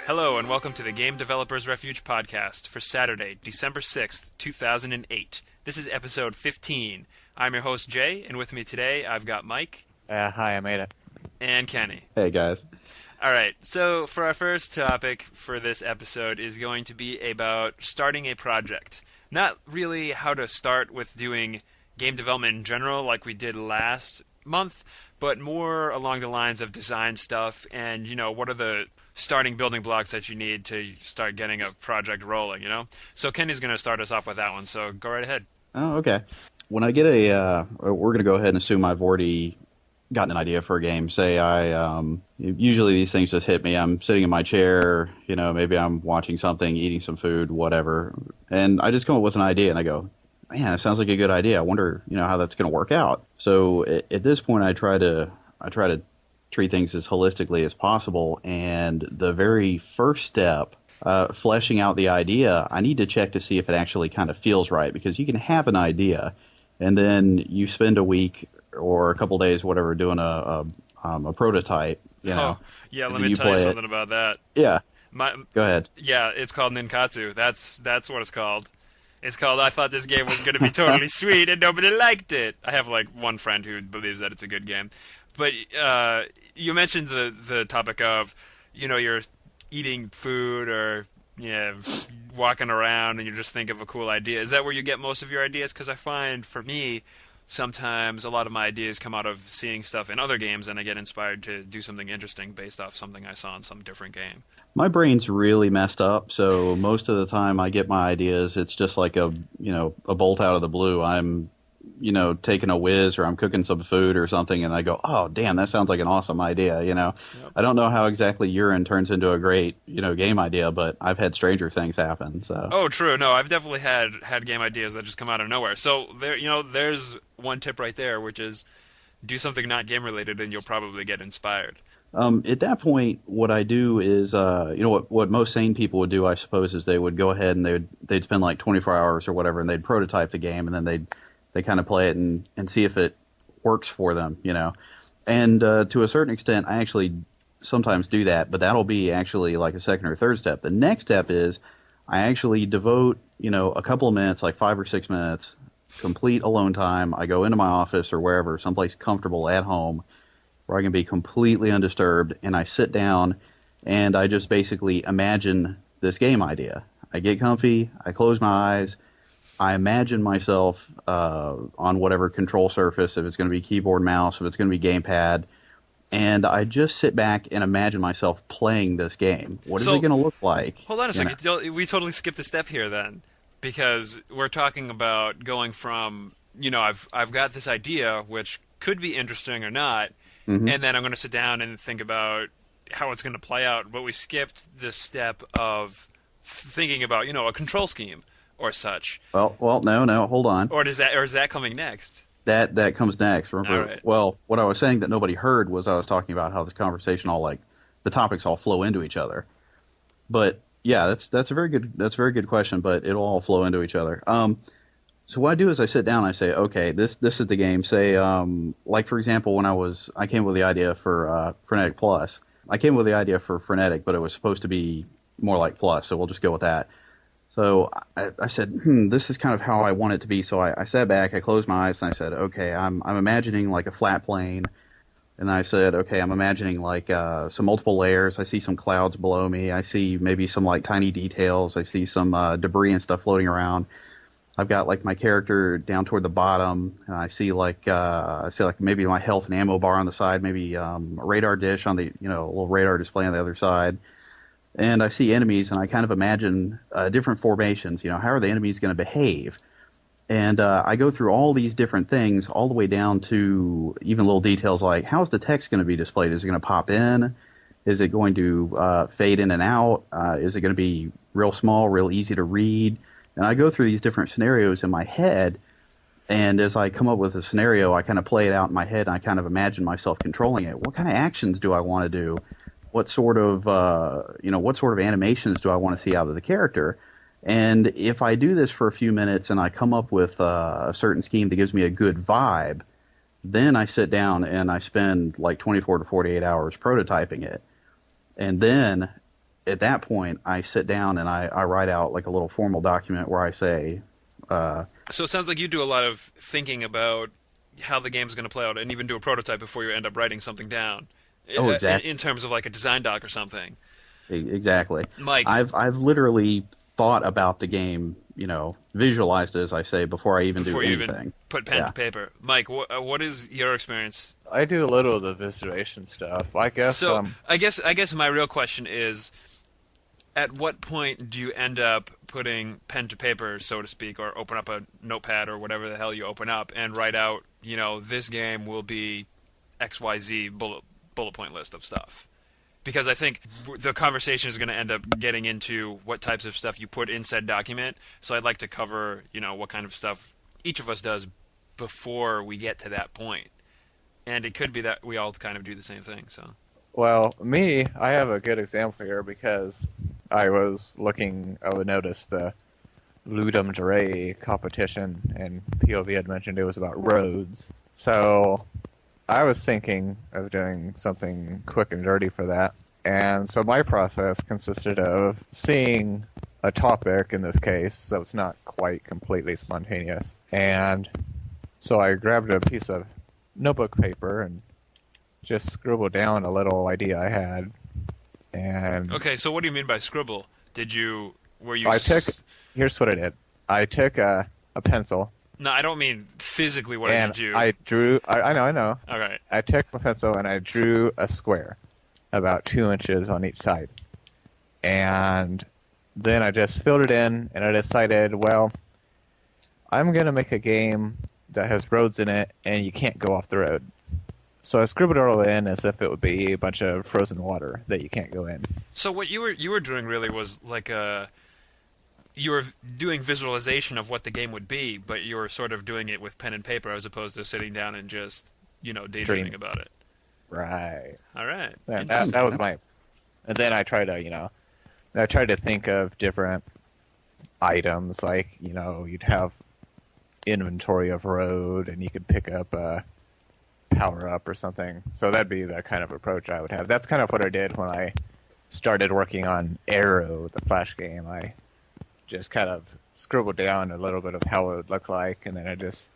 Hello, and welcome to the Game Developers Refuge podcast for Saturday, December 6th, 2008. This is episode 15. I'm your host, Jay, and with me today, I've got Mike. Hi, I made it. And Kenny. Hey, guys. All right, so for our first topic for this episode is going to be about starting a project. Not really how to start with doing game development in general like we did last month, but more along the lines of design stuff and, what are the starting building blocks that you need to start getting a project rolling, So Kenny's going to start us off with that one, so go right ahead. Oh, okay. When I get we're going to go ahead and assume I've already gotten an idea for a game. Say usually these things just hit me. I'm sitting in my chair, maybe I'm watching something, eating some food, whatever, and I just come up with an idea and I go, man, that sounds like a good idea. I wonder, how that's going to work out. So at this point, I try to treat things as holistically as possible. And the very first step, fleshing out the idea, I need to check to see if it actually kind of feels right, because you can have an idea and then you spend a week or a couple days, whatever, doing a prototype. Oh, yeah, let me tell you something about that. Yeah. Go ahead. Yeah, it's called Ninkatsu. That's what it's called. It's called I thought this game was going to be totally sweet and nobody liked it. I have one friend who believes that it's a good game. But you mentioned the topic of, you're eating food or walking around and you just think of a cool idea. Is that where you get most of your ideas? Because I find, for me, sometimes a lot of my ideas come out of seeing stuff in other games and I get inspired to do something interesting based off something I saw in some different game. My brain's really messed up, so most of the time I get my ideas, it's just like a bolt out of the blue. I'm, taking a whiz or I'm cooking some food or something and I go, oh, damn, that sounds like an awesome idea, Yep. I don't know how exactly urine turns into a great, game idea, but I've had stranger things happen, so. Oh, true. No, I've definitely had game ideas that just come out of nowhere. So there's one tip right there, which is do something not game related and you'll probably get inspired. At that point, what I do is, what most sane people would do, I suppose, is they would go ahead and they'd spend like 24 hours or whatever, and they'd prototype the game, and then they kind of play it and see if it works for them, And to a certain extent, I actually sometimes do that, but that'll be actually like a second or third step. The next step is I actually devote, a couple of minutes, like 5 or 6 minutes, complete alone time. I go into my office or wherever, someplace comfortable at home, where I can be completely undisturbed, and I sit down and I just basically imagine this game idea. I get comfy, I close my eyes, I imagine myself on whatever control surface, if it's going to be keyboard, mouse, if it's going to be gamepad, and I just sit back and imagine myself playing this game. What is it going to look like? Hold on a second. We totally skipped a step here then, because we're talking about going from, I've got this idea, which could be interesting or not, and then I'm going to sit down and think about how it's going to play out. But we skipped the step of thinking about, a control scheme or such. Well, no, hold on. Or is that coming next? That comes next. Remember, right. Well, what I was saying that nobody heard was I was talking about how this conversation the topics all flow into each other. But yeah, that's a very good question. But it'll all flow into each other. So what I do is I sit down and I say, okay, this is the game. Say, like for example, when I came up with the idea for Frenetic Plus. I came up with the idea for Frenetic, but it was supposed to be more like Plus, so we'll just go with that. So I said, this is kind of how I want it to be. So I sat back, I closed my eyes, and I said, okay, I'm imagining like a flat plane. And I said, okay, I'm imagining like some multiple layers. I see some clouds below me. I see maybe some like tiny details. I see some debris and stuff floating around. I've got like my character down toward the bottom, and I see like maybe my health and ammo bar on the side, maybe a radar dish on the a little radar display on the other side, and I see enemies, and I kind of imagine different formations. How are the enemies going to behave? And I go through all these different things, all the way down to even little details like how's the text going to be displayed? Is it going to pop in? Is it going to fade in and out? Is it going to be real small, real easy to read? And I go through these different scenarios in my head, and as I come up with a scenario, I kind of play it out in my head, and I kind of imagine myself controlling it. What kind of actions do I want to do? What sort of animations do I want to see out of the character? And if I do this for a few minutes and I come up with a certain scheme that gives me a good vibe, then I sit down and I spend like 24 to 48 hours prototyping it. And then at that point, I sit down and I write out like a little formal document where I say, So it sounds like you do a lot of thinking about how the game's going to play out, and even do a prototype before you end up writing something down, oh, in terms of like a design doc or something. exactly. Mike, I've literally thought about the game, visualized it, as I say, before I even do before you anything. even put pen to paper. Mike, what is your experience? I do a little of the visualization stuff. I guess. So I guess my real question is, at what point do you end up putting pen to paper, so to speak, or open up a notepad or whatever the hell you open up and write out, this game will be XYZ bullet point list of stuff? Because I think the conversation is going to end up getting into what types of stuff you put in said document. So I'd like to cover, what kind of stuff each of us does before we get to that point. And it could be that we all kind of do the same thing. So. Well, I have a good example here because I would notice the Ludum Dare competition, and POV had mentioned it was about roads. So I was thinking of doing something quick and dirty for that. And so my process consisted of seeing a topic, in this case, so it's not quite completely spontaneous. And so I grabbed a piece of notebook paper and just scribbled down a little idea I had. And okay, so what do you mean by scribble? Here's what I did. I took a pencil. No, I don't mean physically. What did you do? I drew. I know. All right. I took my pencil and I drew a square, about 2 inches on each side, and then I just filled it in. And I decided, well, I'm gonna make a game that has roads in it, and you can't go off the road. So I scribbled it all in as if it would be a bunch of frozen water that you can't go in. So what you were doing really was like you were doing visualization of what the game would be, but you were sort of doing it with pen and paper as opposed to sitting down and just daydreaming about it. Right. All right. Yeah, that was my. And then I tried to think of different items, like you'd have inventory of road, and you could pick up a power up or something. So that'd be the kind of approach I would have. That's kind of what I did when I started working on Arrow, the Flash game. I just kind of scribbled down a little bit of how it would look like, and then I just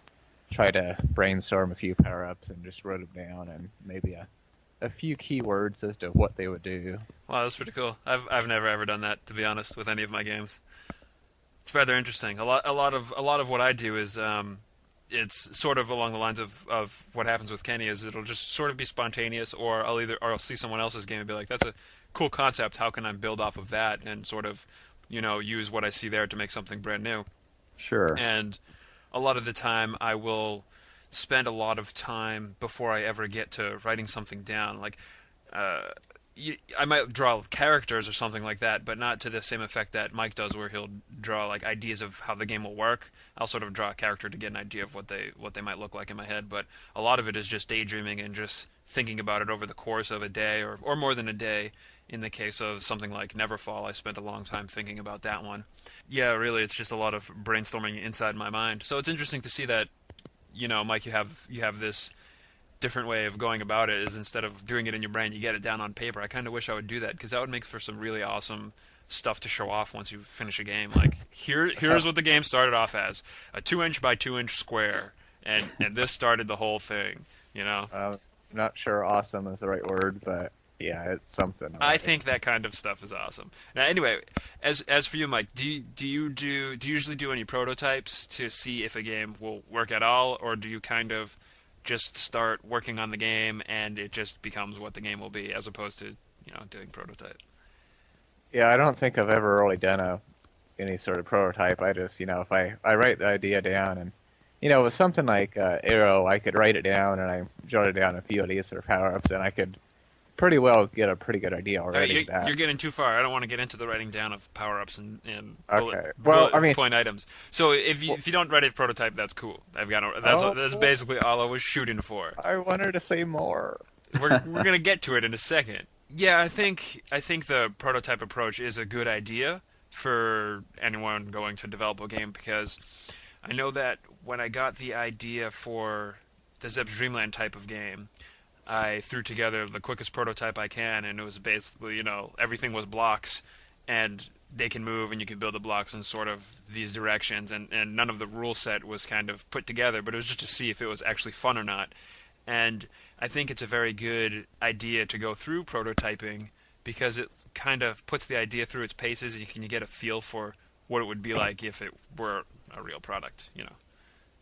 tried to brainstorm a few power ups and just wrote them down, and maybe a few keywords as to what they would do. Wow, that's pretty cool. I've never ever done that, to be honest, with any of my games. It's rather interesting. A lot of what I do is it's sort of along the lines of what happens with Kenny, is it'll just sort of be spontaneous, or I'll see someone else's game and be like, that's a cool concept, how can I build off of that, and sort of use what I see there to make something brand new. Sure. And a lot of the time I will spend a lot of time before I ever get to writing something down. Like I might draw characters or something like that, but not to the same effect that Mike does, where he'll draw like ideas of how the game will work. I'll sort of draw a character to get an idea of what they might look like in my head, but a lot of it is just daydreaming and just thinking about it over the course of a day or more than a day. In the case of something like Neverfall, I spent a long time thinking about that one. Yeah, really, it's just a lot of brainstorming inside my mind. So it's interesting to see that, Mike, you have this different way of going about it, is instead of doing it in your brain, you get it down on paper. I kind of wish I would do that, because that would make for some really awesome stuff to show off once you finish a game. Like, here's what the game started off as: a 2-inch by 2-inch square, and this started the whole thing. Not sure awesome is the right word, but yeah, it's something. I think that kind of stuff is awesome. Now, anyway, as for you, Mike, do you usually do any prototypes to see if a game will work at all, or do you kind of just start working on the game and it just becomes what the game will be, as opposed to doing prototype? Yeah, I don't think I've ever really done any sort of prototype. I just if I write the idea down, and with something like Arrow, I could write it down and I jotted down a few ideas for power-ups, and I could pretty well get a pretty good idea already. You're getting too far. I don't want to get into the writing down of power-ups and okay. bullet point items. So if you don't write a prototype, that's cool. That's basically all I was shooting for. I wanted to say more. We're gonna get to it in a second. Yeah, I think the prototype approach is a good idea for anyone going to develop a game, because I know that when I got the idea for the Zep's Dreamland type of game, I threw together the quickest prototype I can, and it was basically, everything was blocks, and they can move, and you can build the blocks in sort of these directions, and none of the rule set was kind of put together, but it was just to see if it was actually fun or not. And I think it's a very good idea to go through prototyping because it kind of puts the idea through its paces, and you get a feel for what it would be like if it were a real product.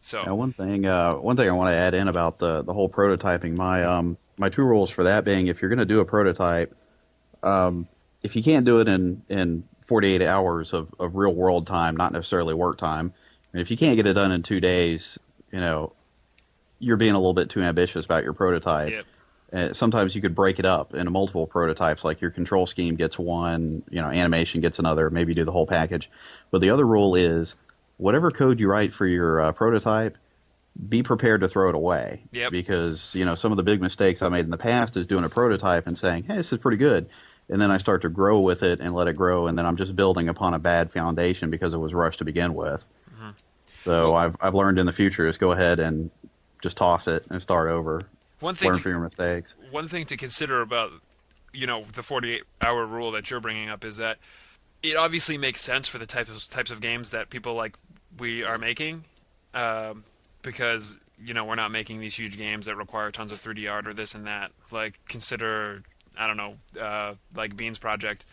So Now, one thing I want to add in about the whole prototyping, my two rules for that being, if you're going to do a prototype, if you can't do it in 48 hours of real world time, not necessarily work time, and if you can't get it done in 2 days, you're being a little bit too ambitious about your prototype. Yep. Sometimes you could break it up into multiple prototypes, like your control scheme gets one, animation gets another, maybe do the whole package. But the other rule is, whatever code you write for your prototype, be prepared to throw it away. Yep. Because, some of the big mistakes I made in the past is doing a prototype and saying, hey, this is pretty good. And then I start to grow with it and let it grow, and then I'm just building upon a bad foundation because it was rushed to begin with. Mm-hmm. So I've learned in the future is go ahead and just toss it and start over. Learn from your mistakes. One thing to consider about, the 48-hour rule that you're bringing up is that it obviously makes sense for the types of games that people like we are making, because we're not making these huge games that require tons of 3D art or this and that. Like, consider, I don't know, like Bean's project.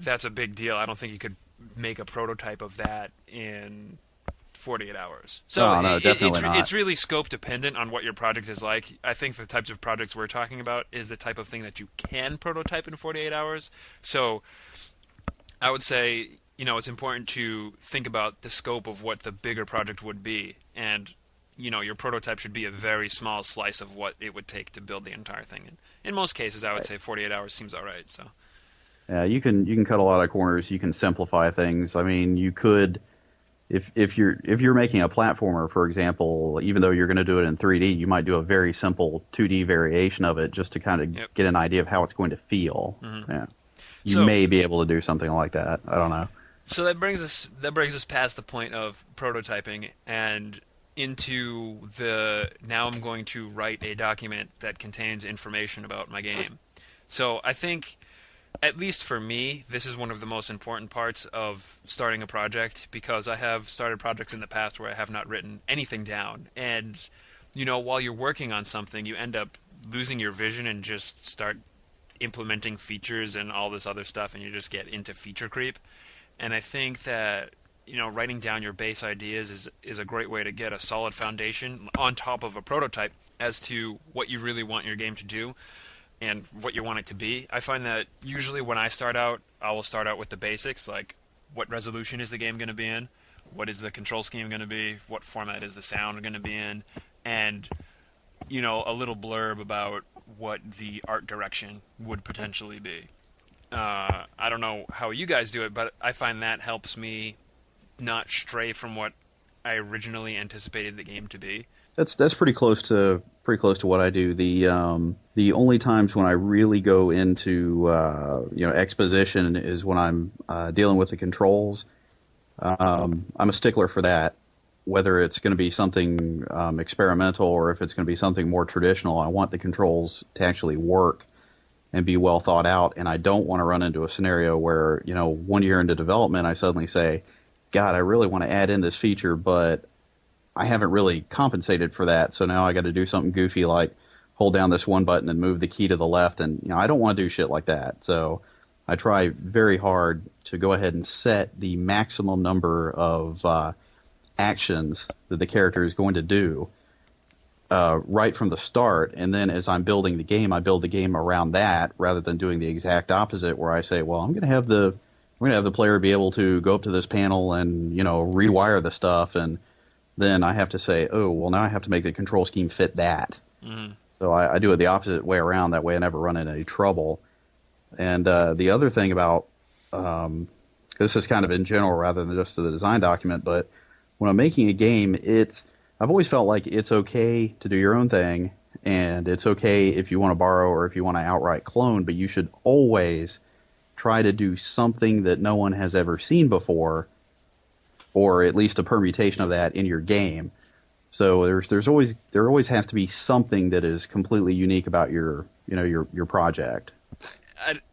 That's a big deal. I don't think you could make a prototype of that in 48 hours. So no, definitely not. It's really scope dependent on what your project is like. I think the types of projects we're talking about is the type of thing that you can prototype in 48 hours. So I would say, it's important to think about the scope of what the bigger project would be. And, your prototype should be a very small slice of what it would take to build the entire thing. And in most cases, I would say 48 hours seems all right. So, yeah, you can cut a lot of corners. You can simplify things. I mean, you could, if you're making a platformer, for example, even though you're going to do it in 3D, you might do a very simple 2D variation of it just to kind of get an idea of how it's going to feel. Mm-hmm. Yeah, you may be able to do something like that. I don't know. So that brings us past the point of prototyping and into now I'm going to write a document that contains information about my game. So I think, at least for me, this is one of the most important parts of starting a project, because I have started projects in the past where I have not written anything down. And, while you're working on something, you end up losing your vision and just start implementing features and all this other stuff, and you just get into feature creep. And I think that, writing down your base ideas is a great way to get a solid foundation on top of a prototype as to what you really want your game to do and what you want it to be. I find that usually when I start out, I will start out with the basics, like what resolution is the game going to be in, what is the control scheme going to be, what format is the sound going to be in, and, a little blurb about what the art direction would potentially be. I don't know how you guys do it, but I find that helps me not stray from what I originally anticipated the game to be. That's pretty close to what I do. The only times when I really go into exposition is when I'm dealing with the controls. I'm a stickler for that. Whether it's going to be something experimental or if it's going to be something more traditional, I want the controls to actually work and be well thought out. And I don't want to run into a scenario where 1 year into development, I suddenly say, God, I really want to add in this feature, but I haven't really compensated for that, so now I got to do something goofy like hold down this one button and move the key to the left, and I don't want to do shit like that. So I try very hard to go ahead and set the maximum number of actions that the character is going to do right from the start, and then as I'm building the game, I build the game around that rather than doing the exact opposite, where I say, well, I'm going to have the player be able to go up to this panel and rewire the stuff, and then I have to say, oh, well, now I have to make the control scheme fit that. Mm-hmm. So I do it the opposite way around. That way I never run into any trouble. And the other thing about, this is kind of in general rather than just the design document, but when I'm making a game, I've always felt like it's okay to do your own thing, and it's okay if you want to borrow or if you want to outright clone, but you should always try to do something that no one has ever seen before, or at least a permutation of that in your game. So there always has to be something that is completely unique about your project.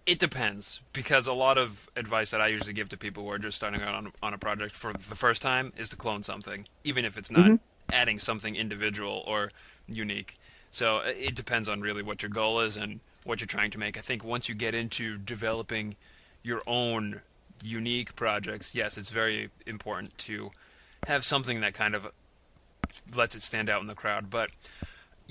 It depends, because a lot of advice that I usually give to people who are just starting out on a project for the first time is to clone something, even if it's not Hmm. adding something individual or unique. So it depends on really what your goal is and what you're trying to make. I think once you get into developing your own unique projects, yes, it's very important to have something that kind of lets it stand out in the crowd. But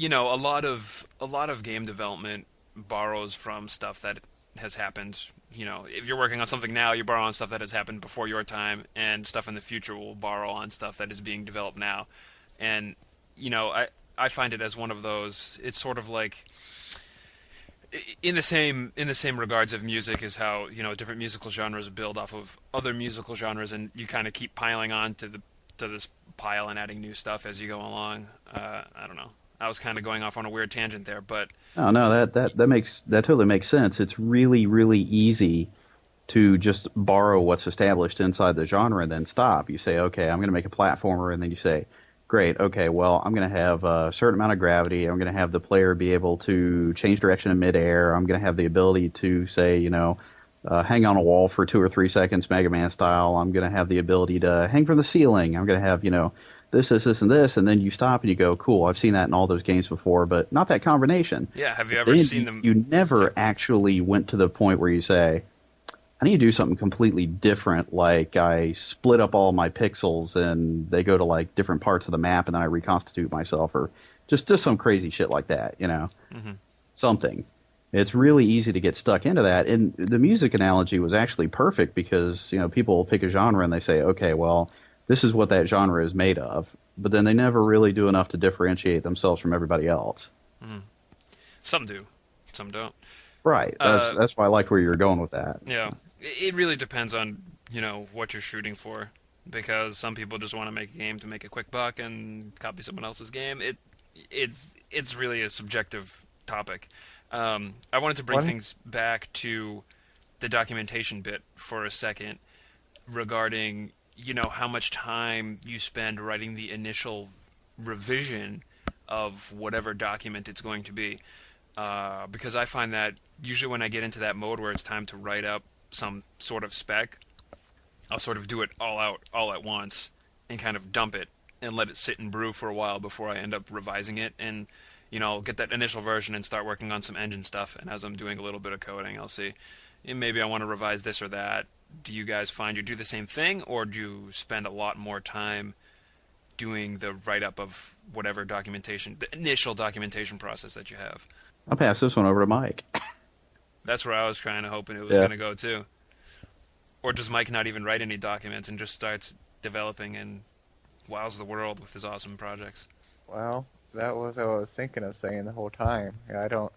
a lot of game development borrows from stuff that has happened. If you're working on something now, you borrow on stuff that has happened before your time, and stuff in the future will borrow on stuff that is being developed now. And I find it as one of those. It's sort of like in the same regards of music is how different musical genres build off of other musical genres, and you kind of keep piling on to this pile and adding new stuff as you go along. I don't know. I was kind of going off on a weird tangent there, but Oh no, that totally makes sense. It's really really easy to just borrow what's established inside the genre and then stop. You say, okay, I'm going to make a platformer, and then you say, great, okay, well, I'm going to have a certain amount of gravity. I'm going to have the player be able to change direction in midair. I'm going to have the ability to say, hang on a wall for 2 or 3 seconds, Mega Man style. I'm going to have the ability to hang from the ceiling. I'm going to have, this, and this, and then you stop and you go, cool, I've seen that in all those games before, but not that combination. yeah, have you But ever then seen them? you never actually went to the point where you say, I need to do something completely different, like I split up all my pixels and they go to like different parts of the map and then I reconstitute myself, or just some crazy shit like that, Mm-hmm. something. It's really easy to get stuck into that. And the music analogy was actually perfect because, people pick a genre and they say, okay, well, this is what that genre is made of, but then they never really do enough to differentiate themselves from everybody else. Mm-hmm. Some do, some don't. Right. That's why I liked where you were going with that. Yeah, it really depends on what you're shooting for, because some people just want to make a game to make a quick buck and copy someone else's game. It's really a subjective topic. I wanted to bring One things back to the documentation bit for a second regarding how much time you spend writing the initial revision of whatever document it's going to be. Because I find that usually when I get into that mode where it's time to write up some sort of spec, I'll sort of do it all out all at once and kind of dump it and let it sit and brew for a while before I end up revising it. And I'll get that initial version and start working on some engine stuff. And as I'm doing a little bit of coding, I'll see, maybe I want to revise this or that. Do you guys find you do the same thing, or do you spend a lot more time doing the write-up of whatever documentation, the initial documentation process that you have? I'll pass this one over to Mike. That's where I was kind of hoping it was Yeah. going to go too. Or does Mike not even write any documents and just starts developing and wows the world with his awesome projects? Well, that was what I was thinking of saying the whole time. Yeah, I don't.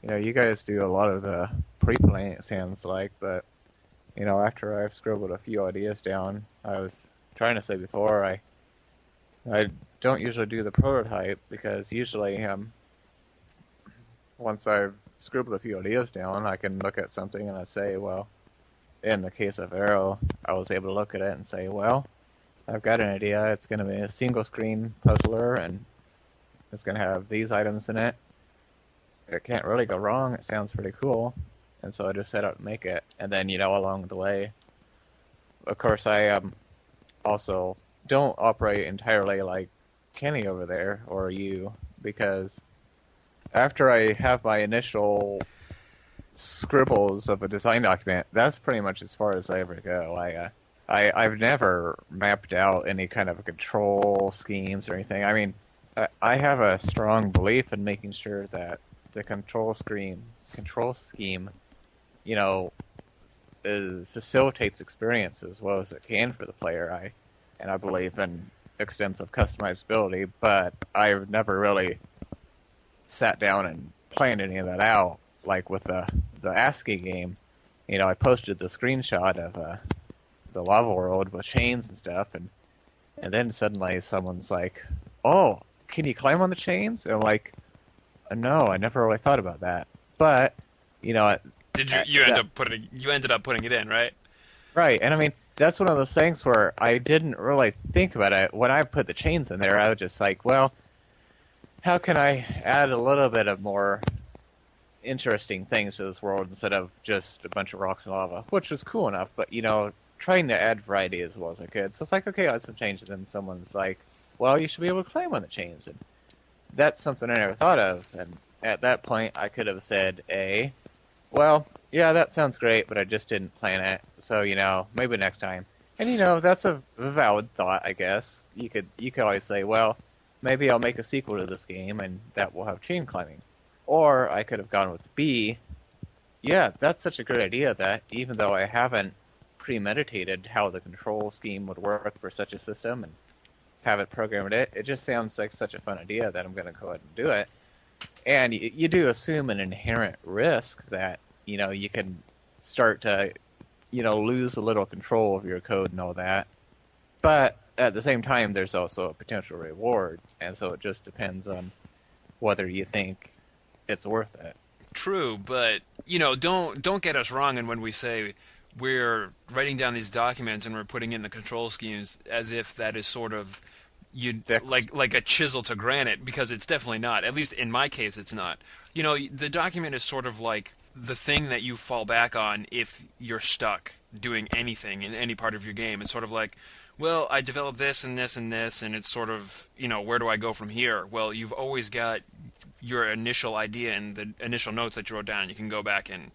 You guys do a lot of the pre-planning, it sounds like, but after I've scribbled a few ideas down, I was trying to say before, I don't usually do the prototype because usually once I've scribbled a few ideas down, I can look at something and I say, well, in the case of Arrow, I was able to look at it and say, well, I've got an idea. It's going to be a single screen puzzler and it's going to have these items in it. It can't really go wrong. It sounds pretty cool. And so I just set out to make it. And then, along the way, of course, I also don't operate entirely like Kenny over there or you, because after I have my initial scribbles of a design document, that's pretty much as far as I ever go. I've never mapped out any kind of control schemes or anything. I mean, I have a strong belief in making sure that the control scheme, facilitates experience as well as it can for the player. I believe in extensive customizability, but I've never really sat down and planned any of that out. Like with the ASCII game, I posted the screenshot of the lava world with chains and stuff, and then suddenly someone's like, "Oh, can you climb on the chains?" And I'm like, "No, I never really thought about that." But Did you ended up putting it in, right? right, and I mean, that's one of those things where I didn't really think about it. When I put the chains in there, I was just like, well, how can I add a little bit of more interesting things to this world instead of just a bunch of rocks and lava, which was cool enough, but, trying to add variety as well as I could. So it's like, okay, I'll add some changes, and then someone's like, well, you should be able to climb on the chains. And that's something I never thought of. And at that point, I could have said, well, yeah, that sounds great, but I just didn't plan it. So, maybe next time. And, that's a valid thought, I guess. You could always say, well, maybe I'll make a sequel to this game, and that will have chain climbing. Or I could have gone with B. Yeah, that's such a great idea that even though I haven't premeditated how the control scheme would work for such a system and haven't programmed it, it just sounds like such a fun idea that I'm going to go ahead and do it. And you do assume an inherent risk that, you can start to, lose a little control of your code and all that. But at the same time, there's also a potential reward. And so it just depends on whether you think it's worth it. True, but don't get us wrong. And when we say we're writing down these documents and we're putting in the control schemes as if that is sort of like a chisel to granite, because it's definitely not. At least in my case, it's not. The document is sort of like the thing that you fall back on if you're stuck doing anything in any part of your game. It's sort of like, well, I developed this and this and this, and it's sort of, where do I go from here? Well, you've always got your initial idea and the initial notes that you wrote down. You can go back and,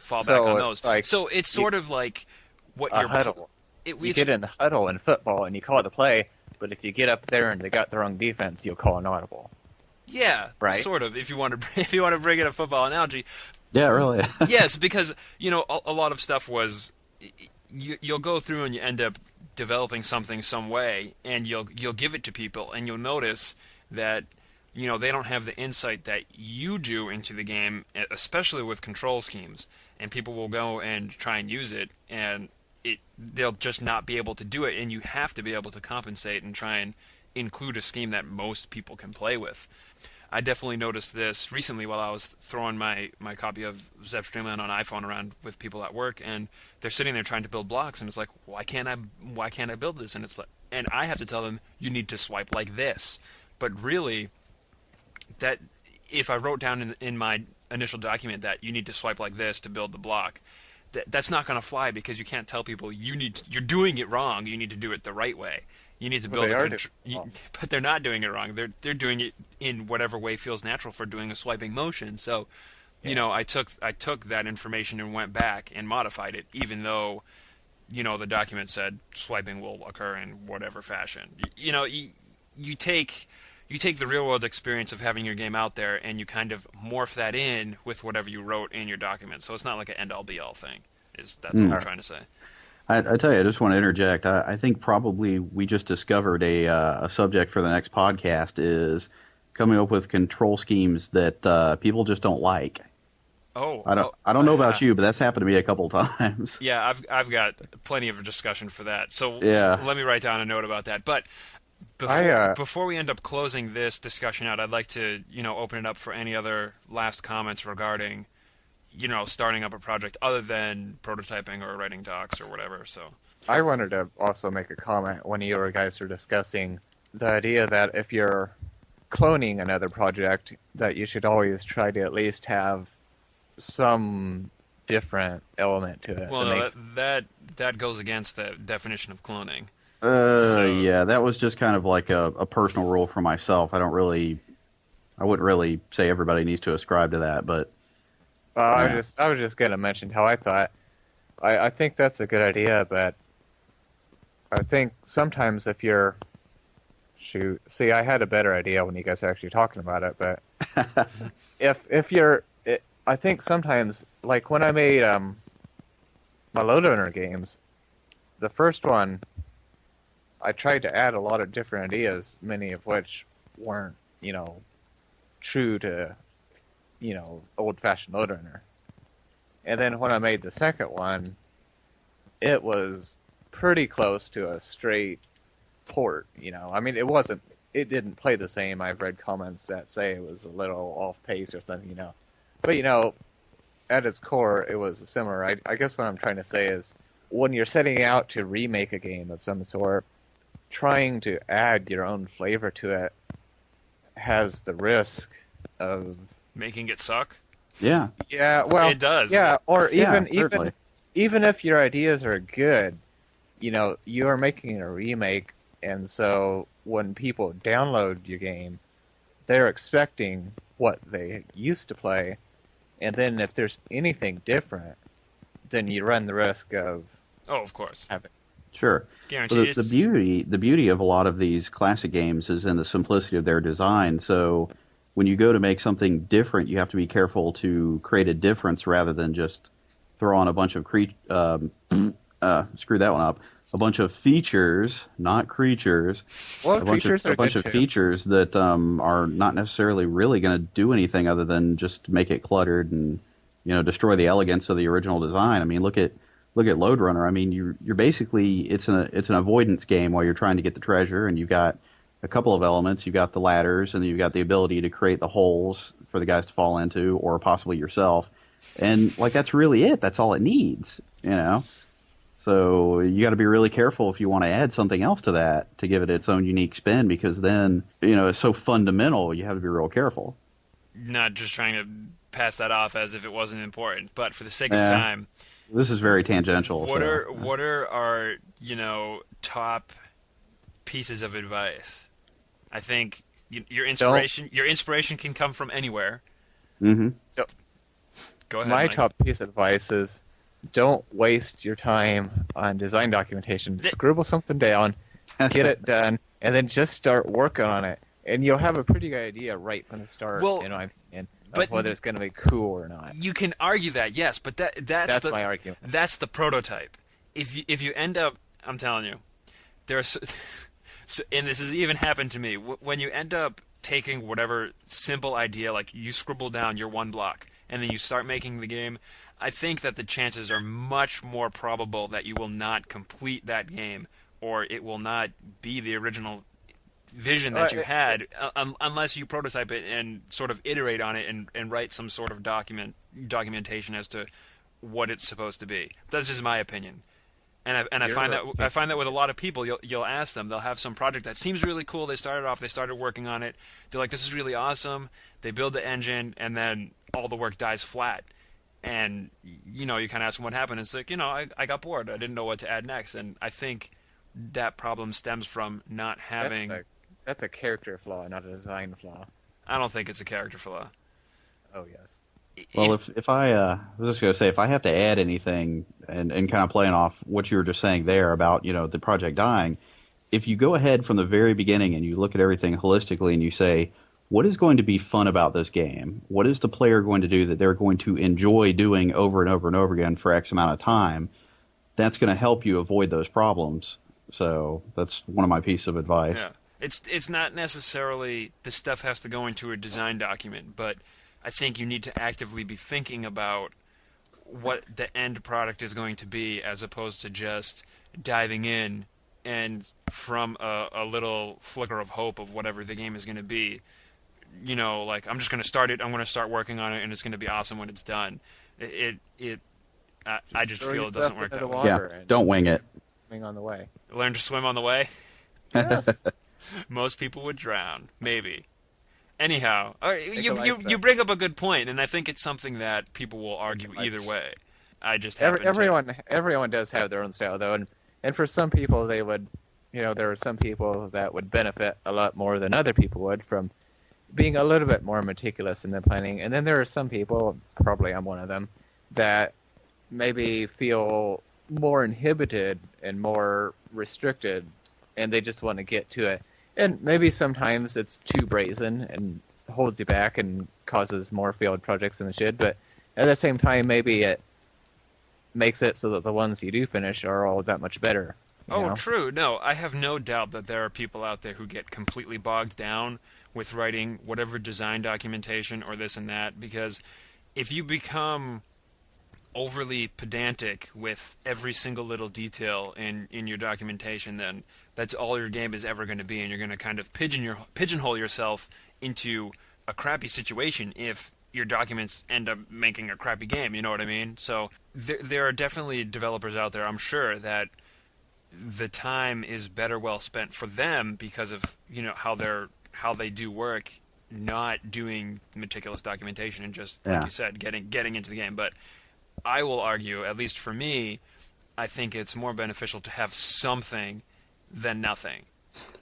fall back on those. So it's sort of like what you're... huddle. You get in the huddle in football and you call the play, but if you get up there and they got the wrong defense, you'll call an audible. Yeah, right? Sort of, if you want to bring in a football analogy. Yeah, really. Yes, because, a lot of stuff was... You'll go through and you end up developing something some way, and you'll give it to people, and you'll notice that they don't have the insight that you do into the game, especially with control schemes, and people will go and try and use it, and they'll just not be able to do it, and you have to be able to compensate and try and include a scheme that most people can play with. I definitely noticed this recently while I was throwing my copy of Zep Streamland on iPhone around with people at work, and they're sitting there trying to build blocks, and it's like, why can't I build this? And it's like, and I have to tell them, you need to swipe like this. But really, that if I wrote down in my initial document that you need to swipe like this to build the block, that's not going to fly, because you can't tell people you're doing it wrong. You need to do it the right way. You need to build but they're not doing it wrong. They're doing it in whatever way feels natural for doing a swiping motion. So, I took that information and went back and modified it, even though, the document said swiping will occur in whatever fashion. You take the real world experience of having your game out there and you kind of morph that in with whatever you wrote in your document. So it's not like an end all be all thing. That's what I'm trying to say. I tell you, I just want to interject. I think probably we just discovered a subject for the next podcast is coming up with control schemes that people just don't like. Oh, I don't know about you, but that's happened to me a couple times. Yeah, I've got plenty of discussion for that. So yeah. Let me write down a note about that. But before we end up closing this discussion out, I'd like to open it up for any other last comments regarding starting up a project other than prototyping or writing docs or whatever. So I wanted to also make a comment when you guys were discussing the idea that if you're cloning another project, that you should always try to at least have some different element to it. Well, that goes against the definition of cloning. Yeah, that was just kind of like a personal rule for myself. I wouldn't really say everybody needs to ascribe to that, but I was just gonna mention how I thought. I think that's a good idea, but I think sometimes if you're see, I had a better idea when you guys are actually talking about it, but if you're, I think sometimes, like when I made my load runner games, the first one, I tried to add a lot of different ideas, many of which weren't, true to old-fashioned load runner. And then when I made the second one, it was pretty close to a straight port, I mean, it didn't play the same. I've read comments that say it was a little off pace or something, But, at its core, it was similar. I guess what I'm trying to say is, when you're setting out to remake a game of some sort, trying to add your own flavor to it has the risk of Making it suck. Yeah. yeah, well, It does. yeah, or Yeah, even certainly. even if your ideas are good, you are making a remake, and so when people download your game, they're expecting what they used to play, and then if there's anything different, then you run the risk of Oh, of course. having. Sure. Guaranteed. Well, the beauty of a lot of these classic games is in the simplicity of their design. So when you go to make something different, you have to be careful to create a difference rather than just throw on a bunch of screw that one up. A bunch of features, not creatures. Well, a bunch creatures of, are a bunch good of too. features that are not necessarily really going to do anything other than just make it cluttered and destroy the elegance of the original design. I mean, look at Lode Runner. I mean, you're basically it's an avoidance game while you're trying to get the treasure, and you've got a couple of elements. You've got the ladders, and then you've got the ability to create the holes for the guys to fall into, or possibly yourself. And like that's really it. That's all it needs. So you got to be really careful if you want to add something else to that to give it its own unique spin, because then it's so fundamental. You have to be real careful. Not just trying to pass that off as if it wasn't important, but for the sake of Yeah. time, This is very tangential. what so, are our top pieces of advice? I think your inspiration can come from anywhere. Mhm. So Go ahead. my Mike. top piece of advice is don't waste your time on design documentation. Scribble something down, get it done, and then just start working on it. And you'll have a pretty good idea right from the start, Well, in my opinion, but- of whether it's going to be cool or not. You can argue that, yes, but that's My argument. That's the prototype. If you end up, I'm telling you, there's, and this has even happened to me. When you end up taking whatever simple idea, like you scribble down your one block, and then you start making the game, I think that the chances are much more probable that you will not complete that game, or it will not be the original vision that you had, unless you prototype it and sort of iterate on it and write some sort of documentation as to what it's supposed to be. That's just my opinion. And I find that with a lot of people, you'll ask them, they'll have some project that seems really cool. They started working on it. They're like, this is really awesome. They build the engine, and then all the work dies flat. And you kind of ask them what happened. It's like, I got bored. I didn't know what to add next. And I think that problem stems from not having. That's a character flaw, not a design flaw. I don't think it's a character flaw. Oh yes. Well, if I was just going to say, if I have to add anything, and kind of playing off what you were just saying there about the project dying, if you go ahead from the very beginning and you look at everything holistically and you say, what is going to be fun about this game? What is the player going to do that they're going to enjoy doing over and over and over again for X amount of time? That's going to help you avoid those problems. So that's one of my pieces of advice. Yeah. It's not necessarily the stuff has to go into a design document, but I think you need to actively be thinking about what the end product is going to be, as opposed to just diving in and from a little flicker of hope of whatever the game is going to be. Like, I'm just going to start it, I'm going to start working on it, and it's going to be awesome when it's done. I just throw feel it yourself doesn't work into that the way. water Yeah, and don't wing it. swing on the way. Learn to swim on the way? Yes. Most people would drown, maybe. Anyhow, Take a you life bring up a good point, and I think it's something that people will argue either way. I just happen to. Everyone does have their own style though, and for some people they would, there are some people that would benefit a lot more than other people would from being a little bit more meticulous in the planning, and then there are some people, probably I'm one of them, that maybe feel more inhibited and more restricted, and they just want to get to it. And maybe sometimes it's too brazen and holds you back and causes more failed projects than it should, but at the same time, maybe it makes it so that the ones you do finish are all that much better. Oh, true. No, I have no doubt that there are people out there who get completely bogged down with writing whatever design documentation or this and that, because if you become overly pedantic with every single little detail in your documentation, then that's all your game is ever going to be, and you're going to kind of pigeonhole yourself into a crappy situation if your documents end up making a crappy game. You know what I mean? So there are definitely developers out there, I'm sure, that the time is better well spent for them because of how they do work, not doing meticulous documentation and just like you said, getting into the game. But I will argue, at least for me, I think it's more beneficial to have something than nothing,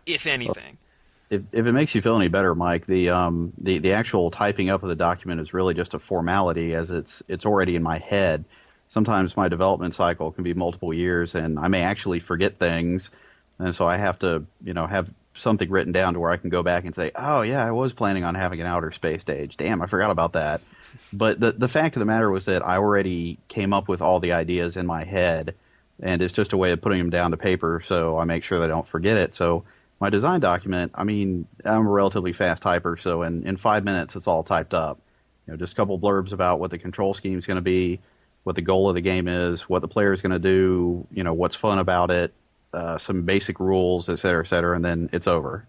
if anything. If it makes you feel any better, Mike, the actual typing up of the document is really just a formality, as it's already in my head. Sometimes my development cycle can be multiple years, and I may actually forget things, and so I have to have something written down to where I can go back and say, oh yeah, I was planning on having an outer space stage. Damn, I forgot about that. But the fact of the matter was that I already came up with all the ideas in my head, and it's just a way of putting them down to paper, so I make sure that I don't forget it. So my design document, I mean, I'm a relatively fast typer, so in 5 minutes it's all typed up. Just a couple blurbs about what the control scheme is going to be, what the goal of the game is, what the player is going to do, what's fun about it, some basic rules, et cetera, and then it's over.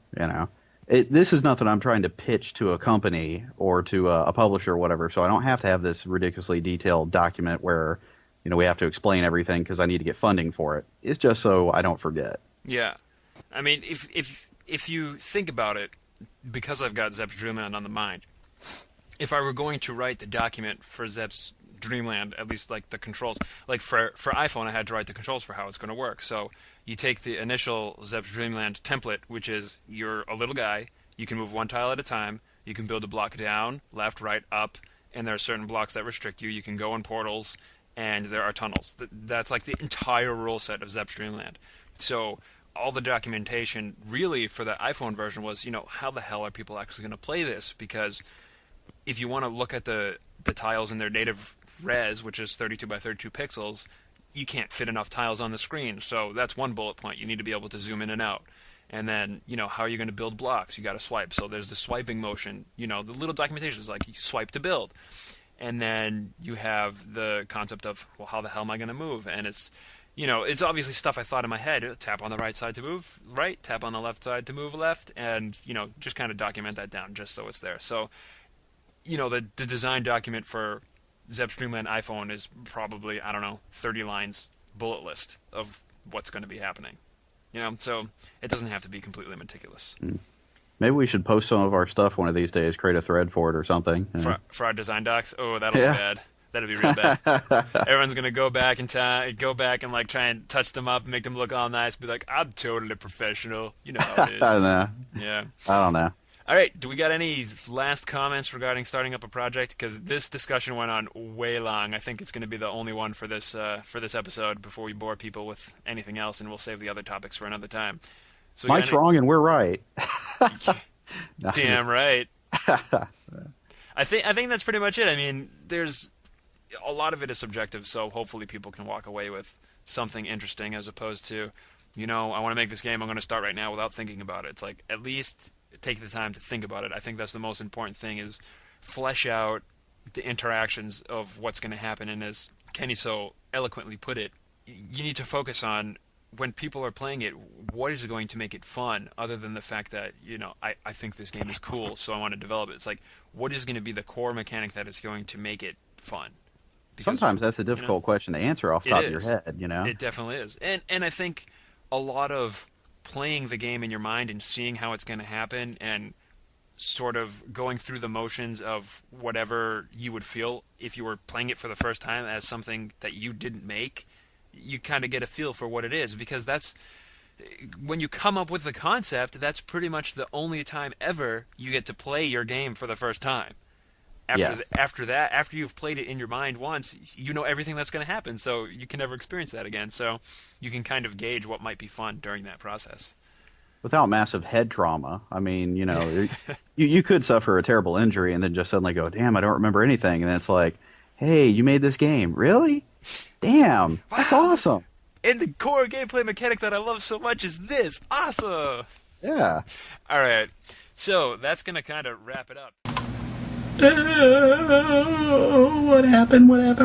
This is nothing I'm trying to pitch to a company or to a publisher or whatever, so I don't have to have this ridiculously detailed document where we have to explain everything because I need to get funding for it. It's just so I don't forget. Yeah. I mean, if you think about it, because I've got Zep's Dreamland on the mind, if I were going to write the document for Zep's Dreamland, at least like the controls, like for iPhone, I had to write the controls for how it's going to work. So you take the initial Zep's Dreamland template, which is you're a little guy, you can move one tile at a time, you can build a block down, left, right, up, and there are certain blocks that restrict you. You can go in portals, and there are tunnels. That's like the entire rule set of Zep's Dreamland. So all the documentation really for the iPhone version was, how the hell are people actually going to play this? Because if you want to look at the tiles in their native res, which is 32 by 32 pixels, you can't fit enough tiles on the screen. So that's one bullet point. You need to be able to zoom in and out. And then, how are you going to build blocks? You got to swipe. So there's the swiping motion. The little documentation is like you swipe to build. And then you have the concept of, well, how the hell am I going to move? And it's, it's obviously stuff I thought in my head. Tap on the right side to move right, tap on the left side to move left, and, just kind of document that down just so it's there. So, the design document for Zep's Dreamland iPhone is probably, 30 lines bullet list of what's going to be happening. So it doesn't have to be completely meticulous. Maybe we should post some of our stuff one of these days, create a thread for it or something. For our design docs? Oh, that'll be bad. That'll be real bad. Everyone's gonna go back and like try and touch them up and make them look all nice. Be like, I'm totally professional. You know how it is. I don't know. Yeah. I don't know. All right. Do we got any last comments regarding starting up a project? Because this discussion went on way long. I think it's going to be the only one for this episode before we bore people with anything else, and we'll save the other topics for another time. So Mike's wrong and we're right. No, damn right. I think that's pretty much it. I mean, there's a lot of it is subjective, so hopefully people can walk away with something interesting as opposed to, I want to make this game, I'm going to start right now without thinking about it. It's like, at least take the time to think about it. I think that's the most important thing, is flesh out the interactions of what's going to happen. And as Kenny so eloquently put it, you need to focus on, when people are playing it, what is going to make it fun, other than the fact that, I think this game is cool, so I want to develop it. It's like, what is going to be the core mechanic that is going to make it fun? Because, sometimes that's a difficult question to answer off the top of your head, It definitely is. And I think a lot of playing the game in your mind and seeing how it's going to happen and sort of going through the motions of whatever you would feel if you were playing it for the first time as something that you didn't make, you kind of get a feel for what it is. Because that's, when you come up with the concept, that's pretty much the only time ever you get to play your game for the first time. After you've played it in your mind once, you know everything that's going to happen, so you can never experience that again. So you can kind of gauge what might be fun during that process. Without massive head trauma, I mean, you could suffer a terrible injury and then just suddenly go, damn, I don't remember anything. And it's like, hey, you made this game. Really? Damn, that's awesome. And the core gameplay mechanic that I love so much is this. Awesome. Yeah. All right. So that's going to kind of wrap it up. What happened? And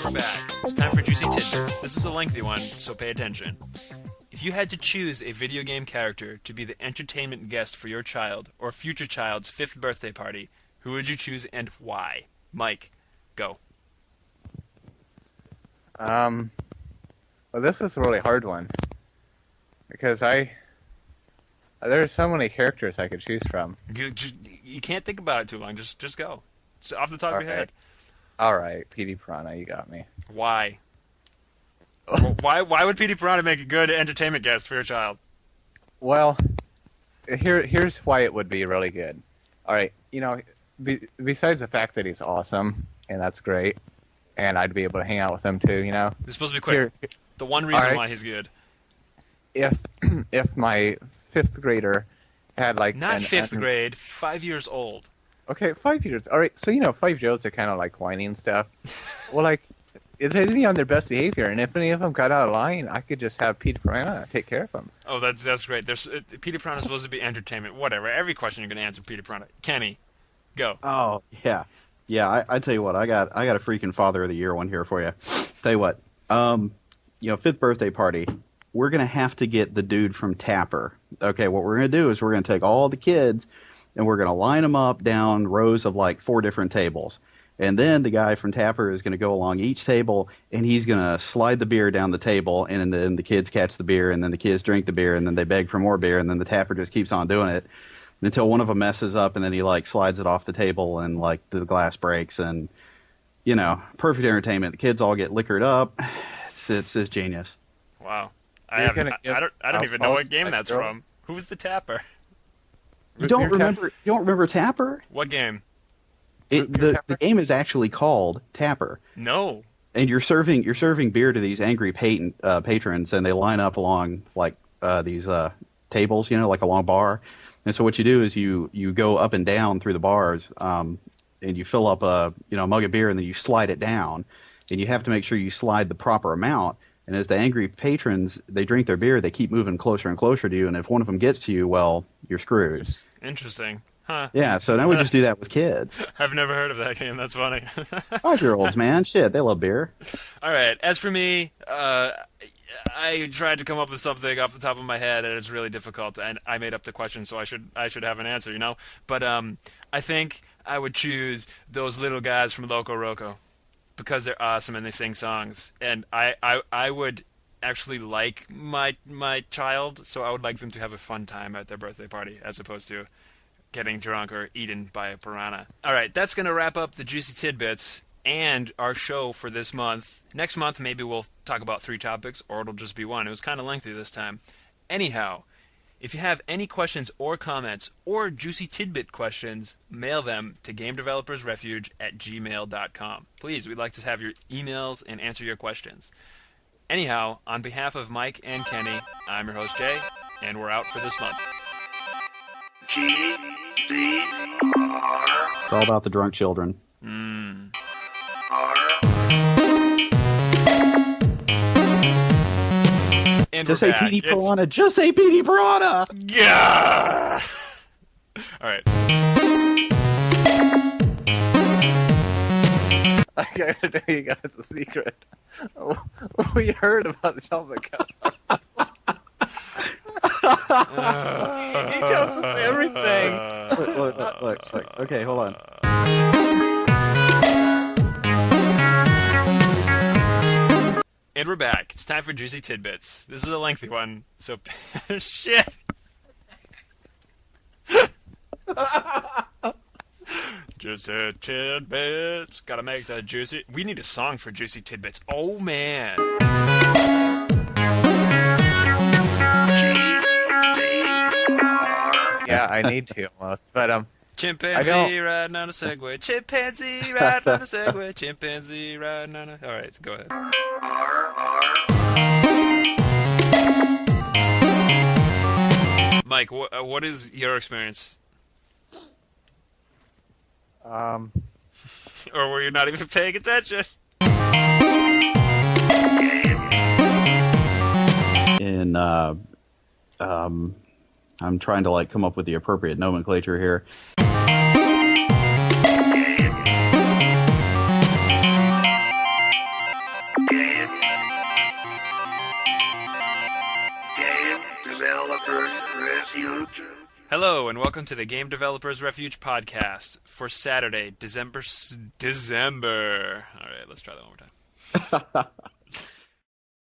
we're back. It's time for Juicy Tidbits. This is a lengthy one, so pay attention. If you had to choose a video game character to be the entertainment guest for your child or future child's 5th birthday party, Who would you choose and why? Mike, go. Well, this is a really hard one because there's so many characters I could choose from. You can't think about it too long. Just go. It's off the top of your head. All right, PD Piranha, you got me. Why? Why would PD Piranha make a good entertainment guest for your child? Well, here's why it would be really good. All right, besides the fact that he's awesome, and that's great, and I'd be able to hang out with him too, It's supposed to be quick. The one reason why he's good. If my fifth grader had like Not fifth grade, 5 years old. Okay, 5 years. All right, so 5-year-olds are kind of like whiny and stuff. Well, like they'd be on their best behavior, and if any of them got out of line, I could just have Peter Piranha take care of them. Oh, that's great. Peter Piranha's supposed to be entertainment. Whatever. Every question you're going to answer, Peter Piranha. Kenny, go. Oh yeah, I tell you what, I got a freaking Father of the Year one here for you. Tell you what, fifth birthday party. We're gonna have to get the dude from Tapper. Okay, what we're gonna do is we're gonna take all the kids and we're gonna line them up down rows of like 4 different tables. And then the guy from Tapper is going to go along each table, and he's going to slide the beer down the table, and then the kids catch the beer, and then the kids drink the beer, and then they beg for more beer, and then the Tapper just keeps on doing it until one of them messes up, and then he like slides it off the table, and like the glass breaks, and perfect entertainment. The kids all get liquored up. It's genius. Wow. I don't even know what game that's from. Who's the Tapper? You don't remember Tapper? What game? The game is actually called Tapper. No. And you're serving beer to these angry patrons, and they line up along like these tables, like a long bar. And so what you do is you go up and down through the bars, and you fill up a mug of beer, and then you slide it down, and you have to make sure you slide the proper amount. And as the angry patrons, they drink their beer, they keep moving closer and closer to you, and if one of them gets to you, well, you're screwed. Interesting. Huh. Yeah, so now we just do that with kids. I've never heard of that game. That's funny. 5-year-olds, man. Shit, they love beer. All right. As for me, I tried to come up with something off the top of my head, and it's really difficult. And I made up the question, so I should have an answer, But I think I would choose those little guys from Loco Roco because they're awesome and they sing songs. And I would actually like my child, so I would like them to have a fun time at their birthday party as opposed to getting drunk or eaten by a piranha. All right, that's going to wrap up the Juicy Tidbits and our show for this month. Next month, maybe we'll talk about 3 topics, or it'll just be 1. It was kind of lengthy this time. Anyhow, if you have any questions or comments or Juicy Tidbit questions, mail them to gamedevelopersrefuge@gmail.com. Please, we'd like to have your emails and answer your questions. Anyhow, on behalf of Mike and Kenny, I'm your host, Jay, and we're out for this month. GDR. It's all about the drunk children. R. And Just we're say back. PD Piranha. Just say PD Piranha. Yeah. All right. I gotta tell you guys a secret. We heard about the chocolate cup. He tells us everything. Look. Okay, hold on. And we're back. It's time for Juicy Tidbits. This is a lengthy one, so shit. Juicy Tidbits. Gotta make the juicy. We need a song for Juicy Tidbits. Oh man. Yeah, I need to almost, but Chimpanzee riding on a Segway. Chimpanzee riding on a Segway. Chimpanzee riding on a. All right, go ahead. Mike, what is your experience? Or were you not even paying attention? And I'm trying to come up with the appropriate nomenclature here. Game Developers Refuge. Hello and welcome to the Game Developers Refuge podcast for Saturday, December. All right, let's try that one more time.